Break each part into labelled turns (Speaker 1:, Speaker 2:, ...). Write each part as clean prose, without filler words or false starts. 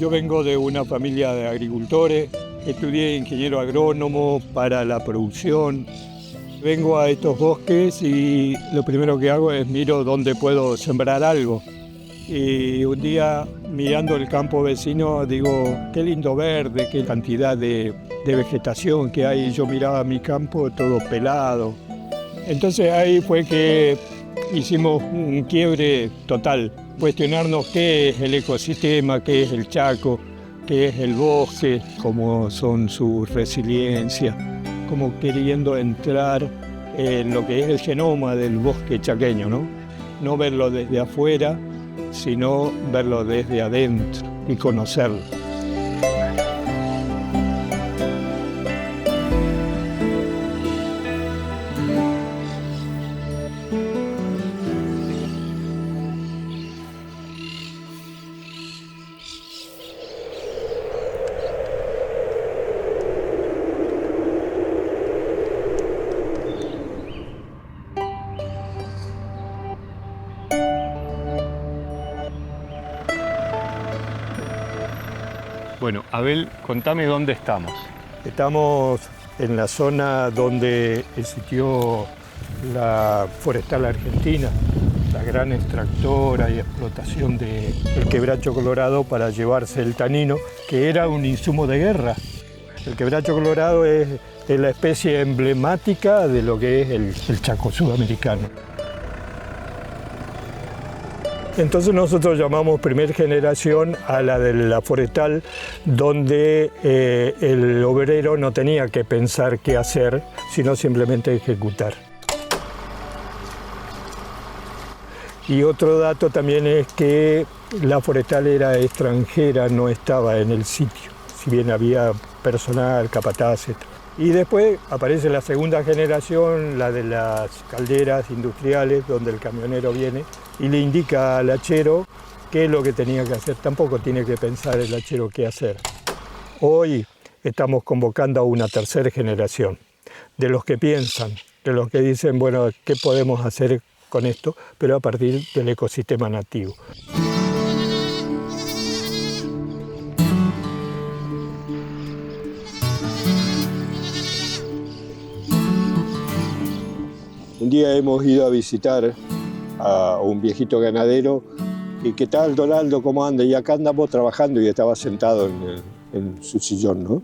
Speaker 1: Yo vengo de una familia de agricultores, estudié ingeniero agrónomo para la producción. Vengo a estos bosques y lo primero que hago es miro dónde puedo sembrar algo. Y un día, mirando el campo vecino, digo, qué lindo verde, qué cantidad de vegetación que hay. Yo miraba mi campo todo pelado. Entonces ahí fue que hicimos un quiebre total. Cuestionarnos qué es el ecosistema, qué es el Chaco, qué es el bosque, cómo son sus resiliencias, como queriendo entrar en lo que es el genoma del bosque chaqueño, ¿no? No verlo desde afuera, sino verlo desde adentro y conocerlo.
Speaker 2: Bueno, Abel, contame dónde estamos.
Speaker 1: Estamos en la zona donde existió la Forestal Argentina, la gran extractora y explotación del quebracho colorado para llevarse el tanino, que era un insumo de guerra. El quebracho colorado es la especie emblemática de lo que es el Chaco sudamericano. Entonces nosotros llamamos primer generación a la de la forestal, donde el obrero no tenía que pensar qué hacer, sino simplemente ejecutar. Y otro dato también es que la forestal era extranjera, no estaba en el sitio, si bien había personal, capataces. Y después aparece la segunda generación, la de las calderas industriales, donde el camionero viene y le indica al hachero qué es lo que tenía que hacer. Tampoco tiene que pensar el hachero qué hacer. Hoy estamos convocando a una tercera generación, de los que piensan, de los que dicen, bueno, ¿qué podemos hacer con esto? Pero a partir del ecosistema nativo. Un día hemos ido a visitar a un viejito ganadero y ¿qué tal, don Aldo? ¿Cómo anda? Y acá andamos trabajando y estaba sentado en su sillón, ¿no?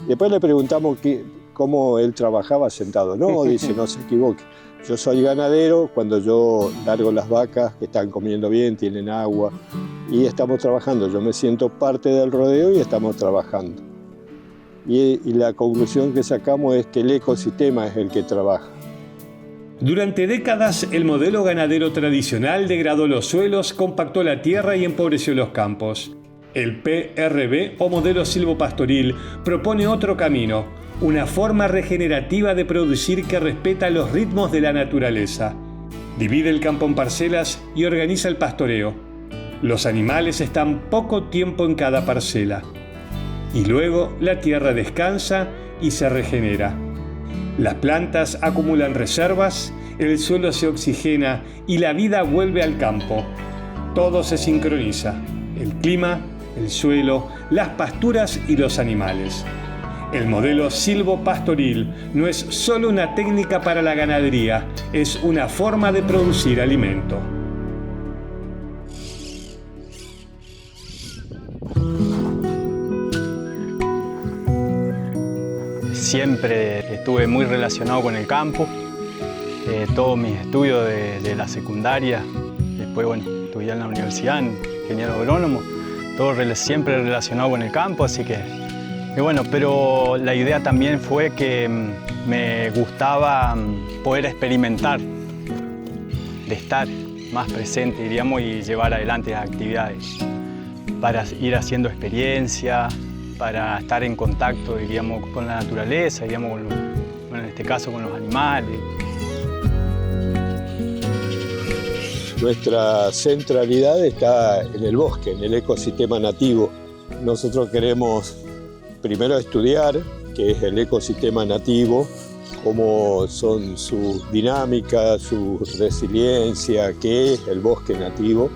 Speaker 1: Después le preguntamos cómo él trabajaba sentado. No, dice, no se equivoque. Yo soy ganadero cuando yo largo las vacas que están comiendo bien, tienen agua y estamos trabajando. Yo me siento parte del rodeo y estamos trabajando. Y la conclusión que sacamos es que el ecosistema es el que trabaja.
Speaker 2: Durante décadas, el modelo ganadero tradicional degradó los suelos, compactó la tierra y empobreció los campos. El PRB, o modelo silvopastoril, propone otro camino, una forma regenerativa de producir que respeta los ritmos de la naturaleza. Divide el campo en parcelas y organiza el pastoreo. Los animales están poco tiempo en cada parcela. Y luego la tierra descansa y se regenera. Las plantas acumulan reservas, el suelo se oxigena y la vida vuelve al campo. Todo se sincroniza, el clima, el suelo, las pasturas y los animales. El modelo silvopastoril no es solo una técnica para la ganadería, es una forma de producir alimento.
Speaker 3: Siempre estuve muy relacionado con el campo, todos mis estudios de la secundaria, después estudié en la universidad, en ingeniero agrónomo, todo siempre relacionado con el campo, así que pero la idea también fue que me gustaba poder experimentar, de estar más presente, diríamos, y llevar adelante las actividades, para ir haciendo experiencia, para estar en contacto, diríamos, con la naturaleza, diríamos, en este caso con los animales.
Speaker 1: Nuestra centralidad está en el bosque, en el ecosistema nativo. Nosotros queremos primero estudiar qué es el ecosistema nativo, cómo son sus dinámicas, su resiliencia, qué es el bosque nativo,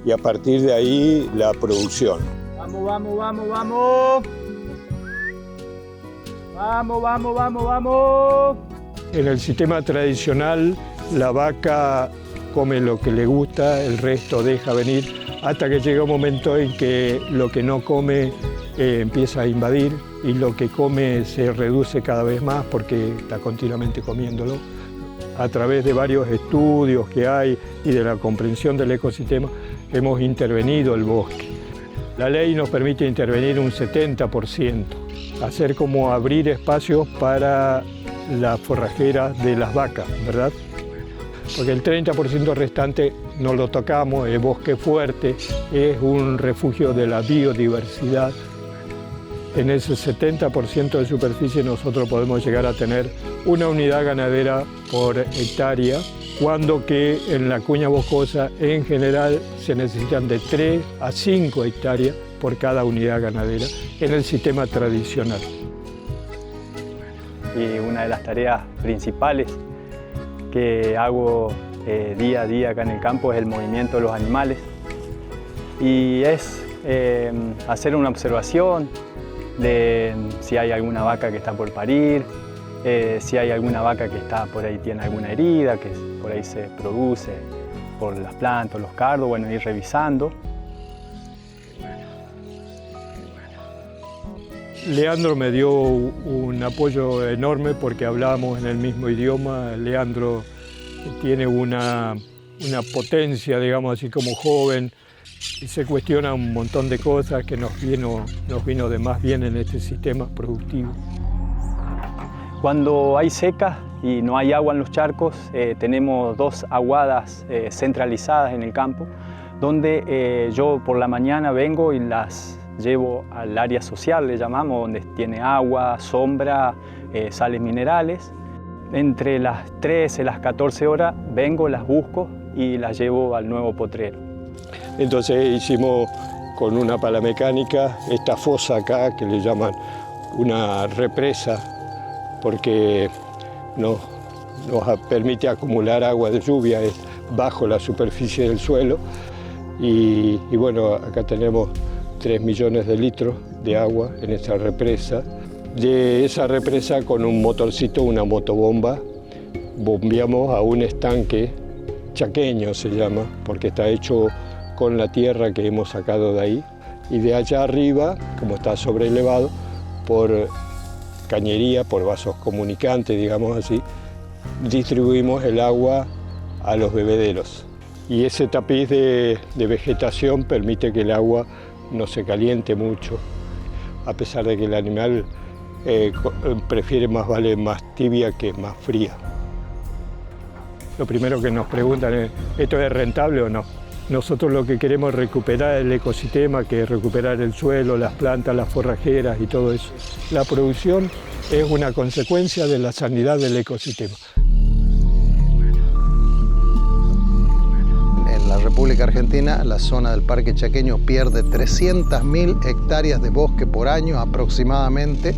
Speaker 1: y a partir de ahí la producción.
Speaker 3: Vamos, vamos, vamos, vamos. Vamos, vamos, vamos, vamos.
Speaker 1: En el sistema tradicional, la vaca come lo que le gusta, el resto deja venir, hasta que llega un momento en que lo que no come empieza a invadir y lo que come se reduce cada vez más porque está continuamente comiéndolo. A través de varios estudios que hay y de la comprensión del ecosistema, hemos intervenido el bosque. La ley nos permite intervenir un 70%, hacer como abrir espacios para las forrajeras de las vacas, ¿verdad? Porque el 30% restante no lo tocamos, es bosque fuerte, es un refugio de la biodiversidad. En ese 70% de superficie nosotros podemos llegar a tener una unidad ganadera por hectárea, cuando que en la cuña boscosa en general se necesitan de 3 a 5 hectáreas por cada unidad ganadera en el sistema tradicional.
Speaker 3: Y una de las tareas principales que hago día a día acá en el campo es el movimiento de los animales. Y es hacer una observación de si hay alguna vaca que está por parir, si hay alguna vaca que está por ahí, tiene alguna herida, que por ahí se produce por las plantas, los cardos, bueno, ir revisando.
Speaker 1: Leandro me dio un apoyo enorme porque hablábamos en el mismo idioma. Leandro tiene una potencia, digamos así, como joven, y se cuestiona un montón de cosas que nos vino de más bien en este sistema productivo.
Speaker 3: Cuando hay seca y no hay agua en los charcos, tenemos 2 aguadas centralizadas en el campo, donde yo por la mañana vengo y las llevo al área social, le llamamos, donde tiene agua, sombra, sales minerales. Entre las 13 y las 14 horas vengo, las busco y las llevo al nuevo potrero.
Speaker 1: Entonces hicimos con una pala mecánica esta fosa acá que le llaman una represa, porque nos permite acumular agua de lluvia bajo la superficie del suelo. Y bueno, acá tenemos 3 millones de litros de agua en esta represa. De esa represa, con un motorcito, una motobomba, bombeamos a un estanque chaqueño, se llama, porque está hecho con la tierra que hemos sacado de ahí. Y de allá arriba, como está sobrelevado, por cañería, por vasos comunicantes, digamos así, distribuimos el agua a los bebederos. Y ese tapiz de vegetación permite que el agua no se caliente mucho, a pesar de que el animal prefiere más tibia que más fría. Lo primero que nos preguntan es, ¿esto es rentable o no? Nosotros lo que queremos es recuperar el ecosistema, que es recuperar el suelo, las plantas, las forrajeras y todo eso. La producción es una consecuencia de la sanidad del ecosistema.
Speaker 4: En la República Argentina, la zona del Parque Chaqueño pierde 300.000 hectáreas de bosque por año aproximadamente,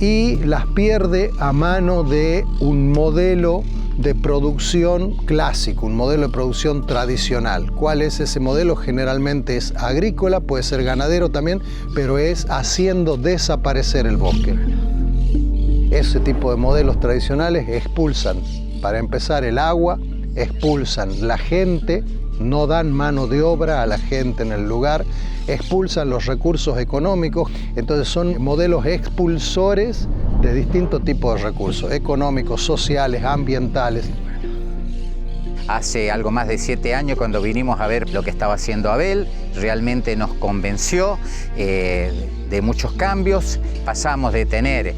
Speaker 4: y las pierde a mano de un modelo de producción clásico, un modelo de producción tradicional. ¿Cuál es ese modelo? Generalmente es agrícola, puede ser ganadero también, pero es haciendo desaparecer el bosque. Ese tipo de modelos tradicionales expulsan, para empezar, el agua, expulsan la gente, no dan mano de obra a la gente en el lugar, expulsan los recursos económicos. Entonces son modelos expulsores de distintos tipos de recursos, económicos, sociales, ambientales.
Speaker 5: Hace algo más de 7 años, cuando vinimos a ver lo que estaba haciendo Abel, realmente nos convenció de muchos cambios. Pasamos de tener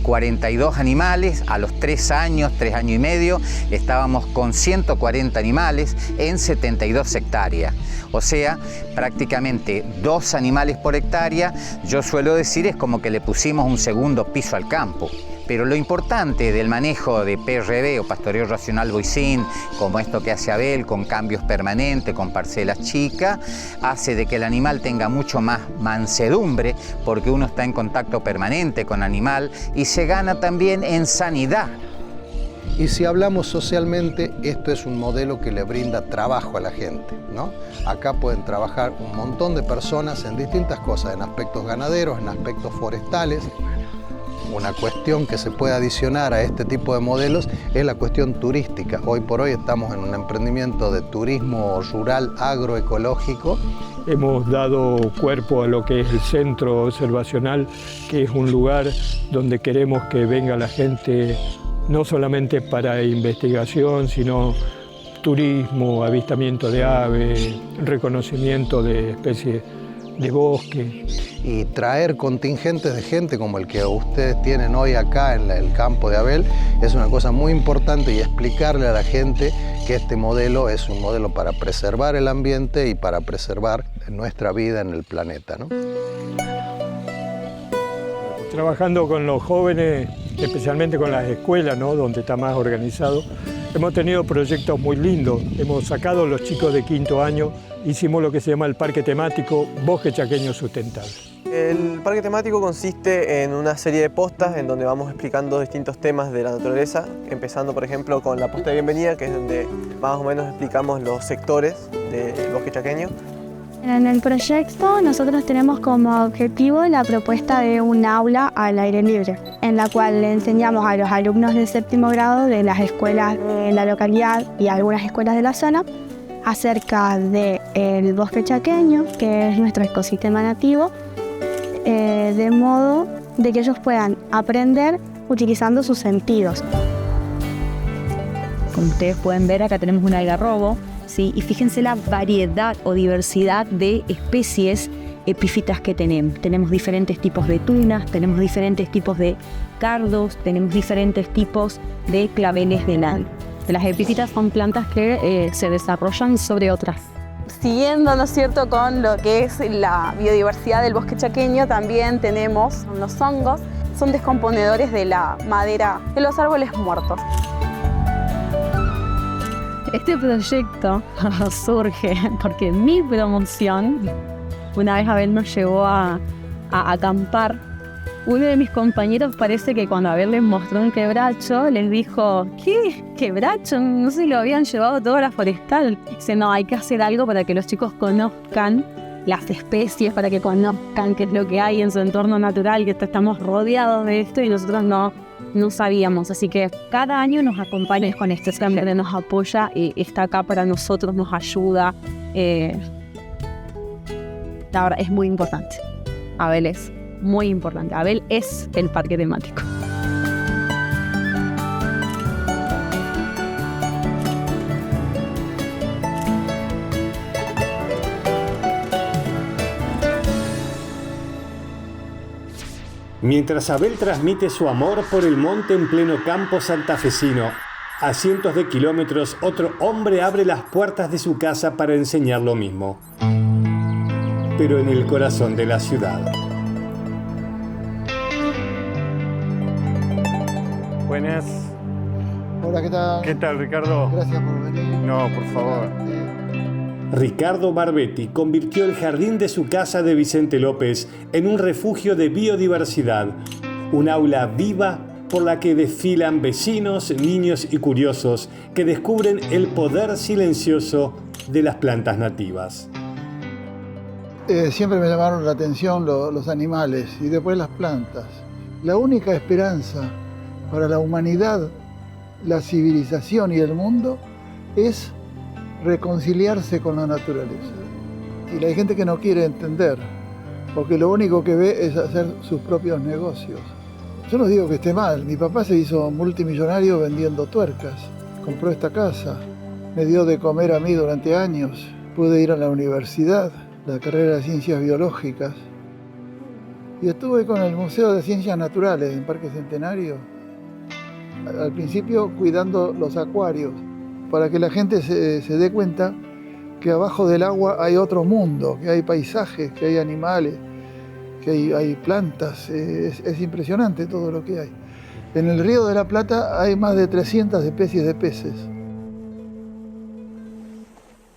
Speaker 5: 42 animales, a los 3 años y medio, estábamos con 140 animales en 72 hectáreas. O sea, prácticamente 2 animales por hectárea. Yo suelo decir, es como que le pusimos un segundo piso al campo. Pero lo importante del manejo de PRB o pastoreo racional boicín, como esto que hace Abel, con cambios permanentes, con parcelas chicas, hace de que el animal tenga mucho más mansedumbre, porque uno está en contacto permanente con el animal, y se gana también en sanidad.
Speaker 4: Y si hablamos socialmente, esto es un modelo que le brinda trabajo a la gente, ¿no? Acá pueden trabajar un montón de personas en distintas cosas, en aspectos ganaderos, en aspectos forestales. Una cuestión que se puede adicionar a este tipo de modelos es la cuestión turística. Hoy por hoy estamos en un emprendimiento de turismo rural agroecológico.
Speaker 1: Hemos dado cuerpo a lo que es el centro observacional, que es un lugar donde queremos que venga la gente no solamente para investigación, sino turismo, avistamiento de aves, reconocimiento de especies de bosque.
Speaker 4: Y traer contingentes de gente como el que ustedes tienen hoy acá en el campo de Abel es una cosa muy importante, y explicarle a la gente que este modelo es un modelo para preservar el ambiente y para preservar nuestra vida en el planeta, ¿no?
Speaker 1: Trabajando con los jóvenes, especialmente con las escuelas, ¿no?, donde está más organizado, hemos tenido proyectos muy lindos. Hemos sacado a los chicos de 5º año, hicimos lo que se llama el Parque Temático Bosque Chaqueño Sustentable.
Speaker 6: El parque temático consiste en una serie de postas en donde vamos explicando distintos temas de la naturaleza, empezando por ejemplo con la posta de bienvenida, que es donde más o menos explicamos los sectores del bosque chaqueño.
Speaker 7: En el proyecto nosotros tenemos como objetivo la propuesta de un aula al aire libre, en la cual le enseñamos a los alumnos de 7º grado de las escuelas de la localidad y algunas escuelas de la zona acerca del bosque chaqueño, que es nuestro ecosistema nativo, de modo de que ellos puedan aprender utilizando sus sentidos.
Speaker 8: Como ustedes pueden ver, acá tenemos un algarrobo, ¿sí? Y fíjense la variedad o diversidad de especies epífitas que tenemos. Tenemos diferentes tipos de tunas, tenemos diferentes tipos de cardos, tenemos diferentes tipos de claveles de nal. Las epífitas son plantas que se desarrollan sobre otras.
Speaker 9: Siguiendo, ¿no es cierto?, con lo que es la biodiversidad del bosque chaqueño, también tenemos los hongos, son descomponedores de la madera de los árboles muertos.
Speaker 8: Este proyecto surge porque mi promoción, una vez Abel nos llevó a acampar, uno de mis compañeros parece que cuando Abel les mostró un quebracho, les dijo, ¿qué? ¿Quebracho? No sé si lo habían llevado toda la forestal. Dice, no, hay que hacer algo para que los chicos conozcan las especies, para que conozcan qué es lo que hay en su entorno natural, que estamos rodeados de esto y nosotros no sabíamos. Así que cada año nos acompaña con esto, siempre nos apoya y está acá para nosotros, nos ayuda. La verdad es muy importante. Abel es muy importante. Abel es el parque temático.
Speaker 2: Mientras Abel transmite su amor por el monte en pleno campo santafesino, a cientos de kilómetros otro hombre abre las puertas de su casa para enseñar lo mismo, pero en el corazón de la ciudad.
Speaker 1: Buenas.
Speaker 10: Hola, ¿qué tal?
Speaker 1: ¿Qué tal, Ricardo?
Speaker 10: Gracias por venir.
Speaker 1: No, por favor.
Speaker 2: Ricardo Barbetti convirtió el jardín de su casa de Vicente López en un refugio de biodiversidad, un aula viva por la que desfilan vecinos, niños y curiosos que descubren el poder silencioso de las plantas nativas.
Speaker 10: Siempre me llamaron la atención los animales y después las plantas. La única esperanza para la humanidad, la civilización y el mundo es reconciliarse con la naturaleza. Y hay gente que no quiere entender, porque lo único que ve es hacer sus propios negocios. Yo no digo que esté mal, mi papá se hizo multimillonario vendiendo tuercas, compró esta casa, me dio de comer a mí durante años, pude ir a la universidad, la carrera de Ciencias Biológicas, y estuve con el Museo de Ciencias Naturales en Parque Centenario, al principio cuidando los acuarios, para que la gente se dé cuenta que abajo del agua hay otro mundo, que hay paisajes, que hay animales, que hay plantas. Es impresionante todo lo que hay. En el Río de la Plata hay más de 300 especies de peces.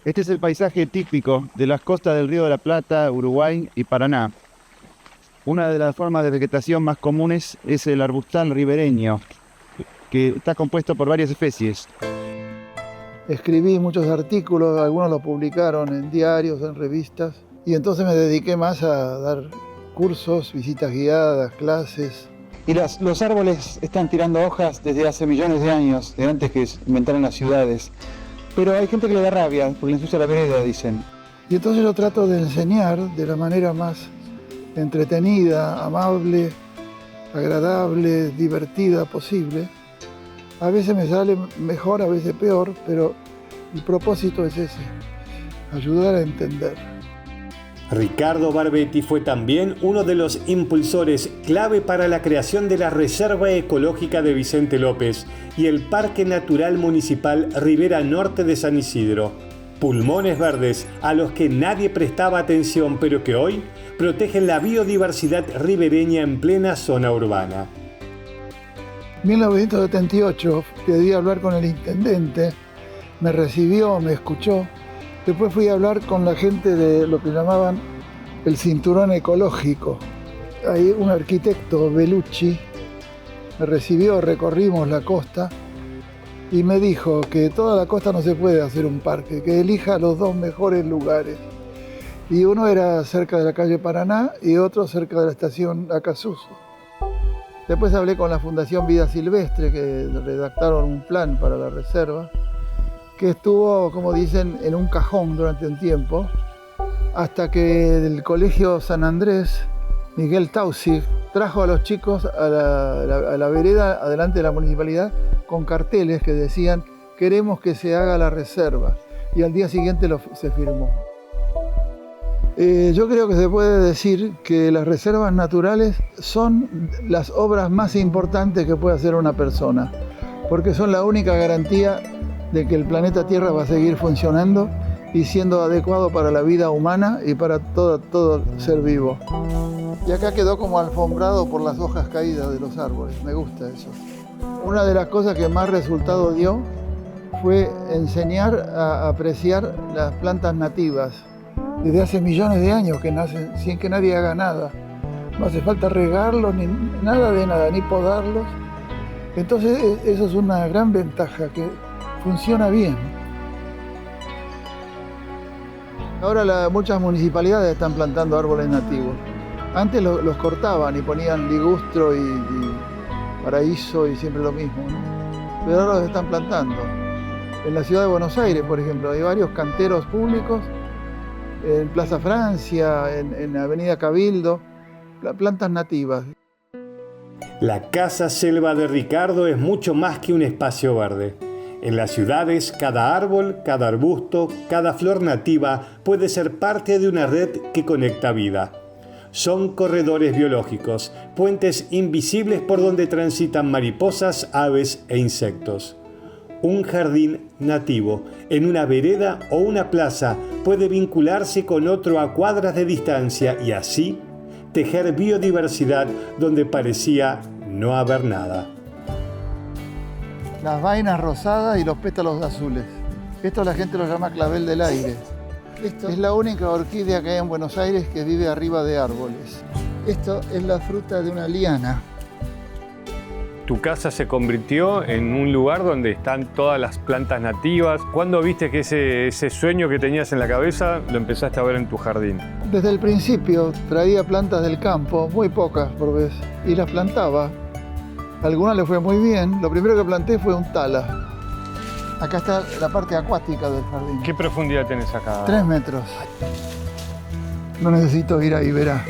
Speaker 11: Este es el paisaje típico de las costas del Río de la Plata, Uruguay y Paraná. Una de las formas de vegetación más comunes es el arbustal ribereño, que está compuesto por varias especies.
Speaker 10: Escribí muchos artículos, algunos los publicaron en diarios, en revistas, y entonces me dediqué más a dar cursos, visitas guiadas, clases.
Speaker 12: Y los árboles están tirando hojas desde hace millones de años, de antes que se inventaran las ciudades. Pero hay gente que le da rabia, porque le ensucia la vereda, dicen.
Speaker 10: Y entonces yo trato de enseñar de la manera más entretenida, amable, agradable, divertida posible. A veces me sale mejor, a veces peor, pero el propósito es ese, ayudar a entender.
Speaker 2: Ricardo Barbetti fue también uno de los impulsores clave para la creación de la Reserva Ecológica de Vicente López y el Parque Natural Municipal Ribera Norte de San Isidro. Pulmones verdes a los que nadie prestaba atención, pero que hoy protegen la biodiversidad ribereña en plena zona urbana.
Speaker 10: En 1978 pedí hablar con el intendente, me recibió, me escuchó. Después fui a hablar con la gente de lo que llamaban el cinturón ecológico. Ahí un arquitecto, Bellucci, me recibió, recorrimos la costa y me dijo que toda la costa no se puede hacer un parque, que elija los dos mejores lugares. Y uno era cerca de la calle Paraná y otro cerca de la estación Acasuso. Después hablé con la Fundación Vida Silvestre, que redactaron un plan para la reserva, que estuvo, como dicen, en un cajón durante un tiempo, hasta que del Colegio San Andrés, Miguel Tausig, trajo a los chicos a la vereda adelante de la municipalidad con carteles que decían queremos que se haga la reserva, y al día siguiente se firmó. Yo creo que se puede decir que las reservas naturales son las obras más importantes que puede hacer una persona, porque son la única garantía de que el planeta Tierra va a seguir funcionando y siendo adecuado para la vida humana y para todo ser vivo. Y acá quedó como alfombrado por las hojas caídas de los árboles, me gusta eso. Una de las cosas que más resultado dio fue enseñar a apreciar las plantas nativas. Desde hace millones de años que nacen sin que nadie haga nada. No hace falta regarlos, ni nada, ni podarlos. Entonces eso es una gran ventaja, que funciona bien. Ahora muchas municipalidades están plantando árboles nativos. Antes los cortaban y ponían ligustro y paraíso y siempre lo mismo, ¿no? Pero ahora los están plantando. En la ciudad de Buenos Aires, por ejemplo, hay varios canteros públicos, en Plaza Francia, en Avenida Cabildo, plantas nativas.
Speaker 2: La Casa Selva de Ricardo es mucho más que un espacio verde. En las ciudades, cada árbol, cada arbusto, cada flor nativa puede ser parte de una red que conecta vida. Son corredores biológicos, puentes invisibles por donde transitan mariposas, aves e insectos. Un jardín nativo, en una vereda o una plaza, puede vincularse con otro a cuadras de distancia y así tejer biodiversidad donde parecía no haber nada.
Speaker 10: Las vainas rosadas y los pétalos azules. Esto la gente lo llama clavel del aire. Esto es la única orquídea que hay en Buenos Aires que vive arriba de árboles. Esto es la fruta de una liana.
Speaker 13: Tu casa se convirtió en un lugar donde están todas las plantas nativas. ¿Cuándo viste que ese sueño que tenías en la cabeza lo empezaste a ver en tu jardín?
Speaker 10: Desde el principio traía plantas del campo, muy pocas por vez, y las plantaba. A algunas le fue muy bien. Lo primero que planté fue un tala. Acá está la parte acuática del jardín.
Speaker 13: ¿Qué profundidad tenés acá?
Speaker 10: 3 metros. No necesito ir a Iberá.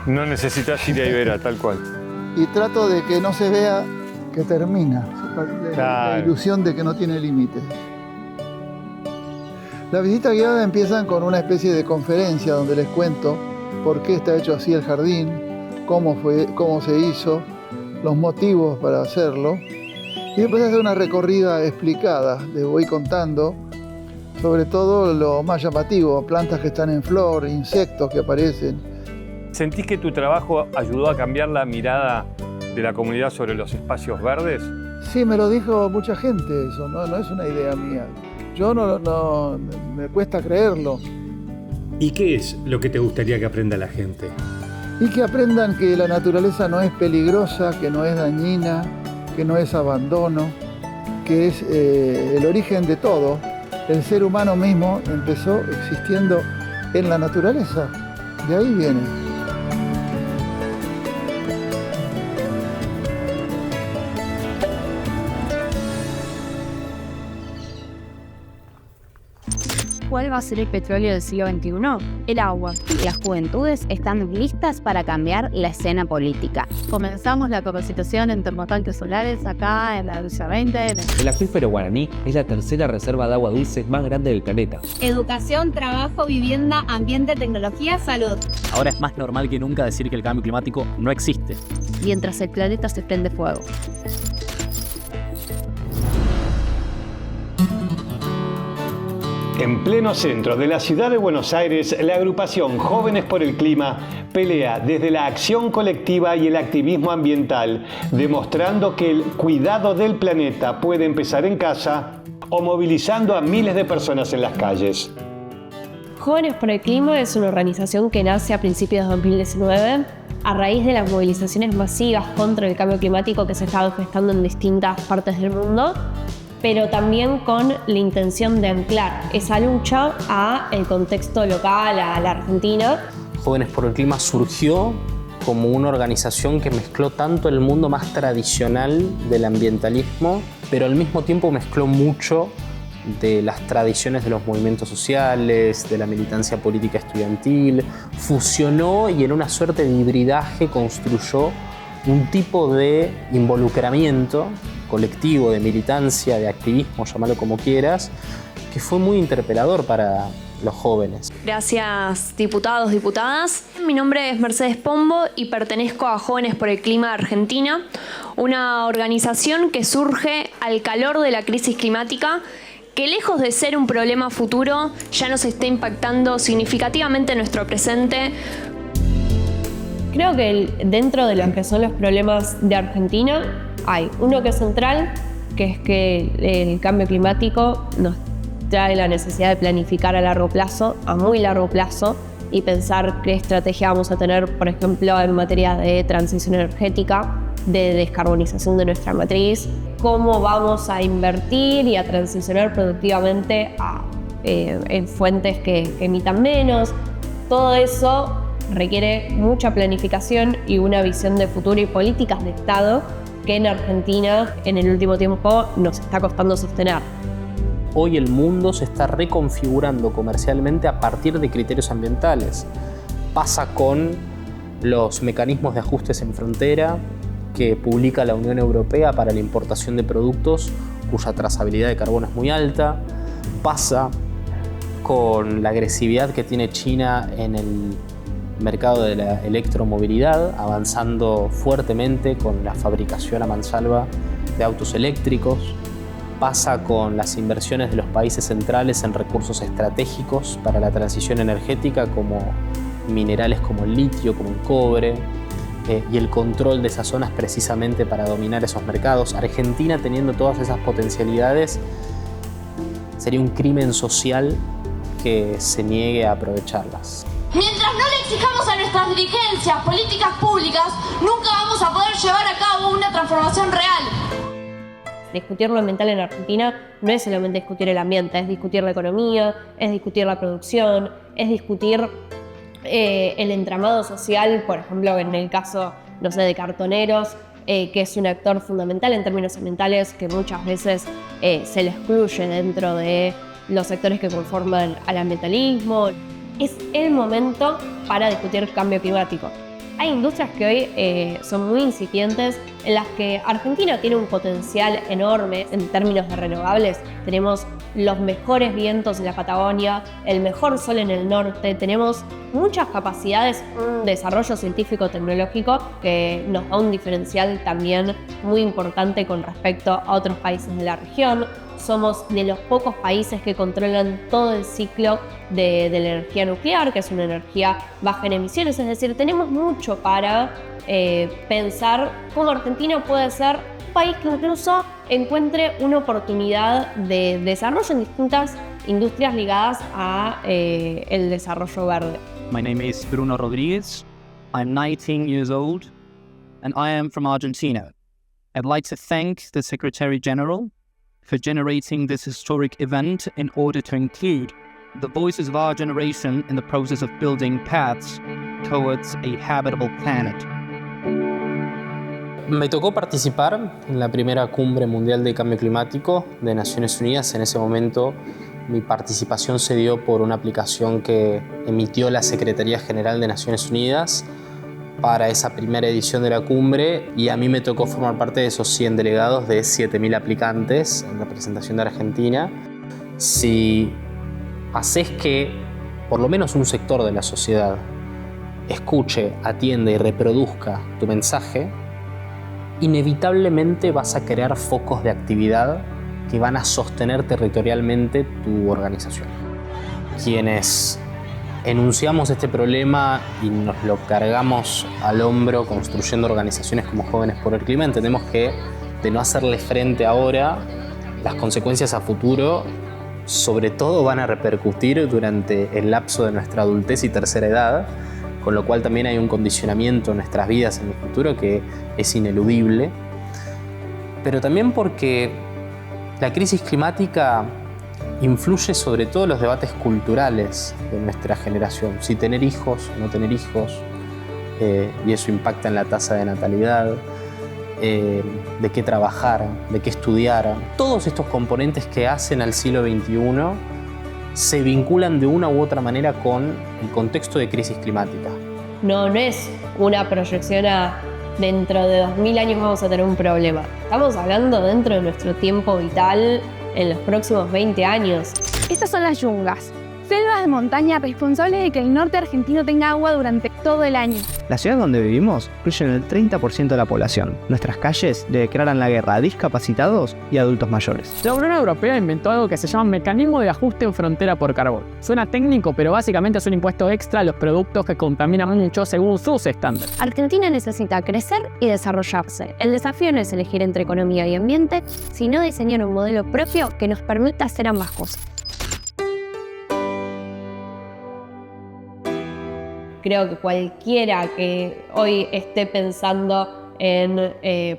Speaker 13: No necesitas ir a Iberá, tal cual.
Speaker 10: Y trato de que no se vea que termina.
Speaker 13: Claro.
Speaker 10: La ilusión de que no tiene límites. La visita guiada empiezan con una especie de conferencia donde les cuento por qué está hecho así el jardín, cómo se hizo, los motivos para hacerlo. Y después hacer una recorrida explicada, les voy contando sobre todo lo más llamativo, plantas que están en flor, insectos que aparecen.
Speaker 13: ¿Sentís que tu trabajo ayudó a cambiar la mirada de la comunidad sobre los espacios verdes?
Speaker 10: Sí, me lo dijo mucha gente eso, no es una idea mía. Yo no me cuesta creerlo.
Speaker 2: ¿Y qué es lo que te gustaría que aprenda la gente?
Speaker 10: Y que aprendan que la naturaleza no es peligrosa, que no es dañina, que no es abandono, que es el origen de todo. El ser humano mismo empezó existiendo en la naturaleza, de ahí viene.
Speaker 14: ¿Cuál va a ser el petróleo del siglo XXI? El agua. Las juventudes están listas para cambiar la escena política.
Speaker 8: Comenzamos la capacitación en termotanques solares acá en la Villa 20.
Speaker 15: El acuífero guaraní es la tercera reserva de agua dulce más grande del planeta.
Speaker 16: Educación, trabajo, vivienda, ambiente, tecnología, salud.
Speaker 17: Ahora es más normal que nunca decir que el cambio climático no existe.
Speaker 14: Mientras el planeta se prende fuego.
Speaker 2: En pleno centro de la ciudad de Buenos Aires, la agrupación Jóvenes por el Clima pelea desde la acción colectiva y el activismo ambiental, demostrando que el cuidado del planeta puede empezar en casa o movilizando a miles de personas en las calles.
Speaker 18: Jóvenes por el Clima es una organización que nace a principios de 2019 a raíz de las movilizaciones masivas contra el cambio climático que se estaban gestando en distintas partes del mundo, pero también con la intención de anclar esa lucha al contexto local, a la Argentina.
Speaker 19: Jóvenes por el Clima surgió como una organización que mezcló tanto el mundo más tradicional del ambientalismo, pero al mismo tiempo mezcló mucho de las tradiciones de los movimientos sociales, de la militancia política estudiantil, fusionó y en una suerte de hibridaje construyó un tipo de involucramiento colectivo, de militancia, de activismo, llámalo como quieras, que fue muy interpelador para los jóvenes.
Speaker 18: Gracias, diputados, diputadas. Mi nombre es Mercedes Pombo y pertenezco a Jóvenes por el Clima de Argentina, una organización que surge al calor de la crisis climática, que lejos de ser un problema futuro, ya nos está impactando significativamente en nuestro presente. Creo que dentro de lo que son los problemas de Argentina, hay uno que es central, que es que el cambio climático nos trae la necesidad de planificar a largo plazo, a muy largo plazo, y pensar qué estrategia vamos a tener, por ejemplo, en materia de transición energética, de descarbonización de nuestra matriz, cómo vamos a invertir y a transicionar productivamente en fuentes que emitan menos. Todo eso requiere mucha planificación y una visión de futuro y políticas de Estado que en Argentina en el último tiempo nos está costando sostener.
Speaker 19: Hoy el mundo se está reconfigurando comercialmente a partir de criterios ambientales. Pasa con los mecanismos de ajustes en frontera que publica la Unión Europea para la importación de productos cuya trazabilidad de carbono es muy alta. Pasa con la agresividad que tiene China en el mercado de la electromovilidad, avanzando fuertemente con la fabricación a mansalva de autos eléctricos. Pasa con las inversiones de los países centrales en recursos estratégicos para la transición energética, como minerales como el litio, como el cobre, y el control de esas zonas precisamente para dominar esos mercados. Argentina, teniendo todas esas potencialidades, sería un crimen social que se niegue a aprovecharlas.
Speaker 16: Mientras no le exijamos a nuestras dirigencias políticas públicas, nunca vamos a poder llevar a cabo una transformación real.
Speaker 18: Discutir lo ambiental en Argentina no es solamente discutir el ambiente, es discutir la economía, es discutir la producción, es discutir el entramado social, por ejemplo, en el caso, no sé, de cartoneros, que es un actor fundamental en términos ambientales que muchas veces se le excluye dentro de los sectores que conforman al ambientalismo. Es el momento para discutir cambio climático. Hay industrias que hoy son muy incipientes, en las que Argentina tiene un potencial enorme en términos de renovables. Tenemos los mejores vientos en la Patagonia, el mejor sol en el norte, tenemos muchas capacidades, un desarrollo científico-tecnológico que nos da un diferencial también muy importante con respecto a otros países de la región. Somos de los pocos países que controlan todo el ciclo de la energía nuclear, que es una energía baja en emisiones. Es decir, tenemos mucho para pensar cómo Argentina puede ser un país que incluso encuentre una oportunidad de desarrollo en distintas industrias ligadas a el desarrollo verde.
Speaker 20: My name is Bruno Rodriguez. I'm 19 years old and I am from Argentina. I'd like to thank the Secretary General for generating this historic event in order to include the voices of our generation in the process of building paths towards a habitable planet.
Speaker 19: Me tocó participar en la primera cumbre mundial de cambio climático de Naciones Unidas. En ese momento mi participación se dio por una aplicación que emitió la Secretaría General de Naciones Unidas para esa primera edición de la cumbre, y a mí me tocó formar parte de esos 100 delegados de 7.000 aplicantes en representación de Argentina. Si haces que por lo menos un sector de la sociedad escuche, atienda y reproduzca tu mensaje, inevitablemente vas a crear focos de actividad que van a sostener territorialmente tu organización. Quienes enunciamos este problema y nos lo cargamos al hombro construyendo organizaciones como Jóvenes por el Clima, entendemos que de no hacerle frente ahora, las consecuencias a futuro sobre todo van a repercutir durante el lapso de nuestra adultez y tercera edad, con lo cual también hay un condicionamiento en nuestras vidas en el futuro que es ineludible, pero también porque la crisis climática influye sobre todo los debates culturales de nuestra generación, si tener hijos, no tener hijos, y eso impacta en la tasa de natalidad, de qué trabajar, de qué estudiar. Todos estos componentes que hacen al siglo XXI se vinculan de una u otra manera con el contexto de crisis climática.
Speaker 18: No es una proyección a dentro de 2000 años vamos a tener un problema. Estamos hablando dentro de nuestro tiempo vital en los próximos 20 años.
Speaker 7: Estas son las yungas, selvas de montaña responsables de que el norte argentino tenga agua durante todo el año.
Speaker 21: La ciudad donde vivimos incluyen el 30% de la población. Nuestras calles le declaran la guerra a discapacitados y adultos mayores.
Speaker 22: La Unión Europea inventó algo que se llama mecanismo de ajuste en frontera por carbón. Suena técnico, pero básicamente es un impuesto extra a los productos que contaminan mucho según sus estándares.
Speaker 14: Argentina necesita crecer y desarrollarse. El desafío no es elegir entre economía y ambiente, sino diseñar un modelo propio que nos permita hacer ambas cosas.
Speaker 18: Creo que cualquiera que hoy esté pensando en,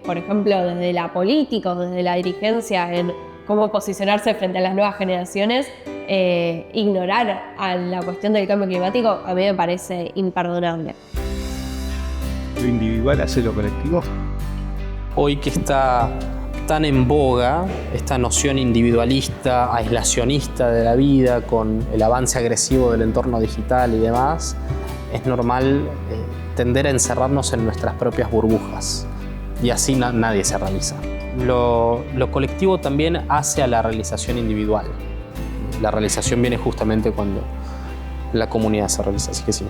Speaker 18: por ejemplo, desde la política o desde la dirigencia, en cómo posicionarse frente a las nuevas generaciones, ignorar a la cuestión del cambio climático, a mí me parece imperdonable.
Speaker 1: Lo individual hace lo colectivo.
Speaker 19: Hoy que está tan en boga esta noción individualista, aislacionista de la vida, con el avance agresivo del entorno digital y demás, es normal tender a encerrarnos en nuestras propias burbujas y así nadie se realiza. Lo colectivo también hace a la realización individual. La realización viene justamente cuando la comunidad se realiza, así que sí.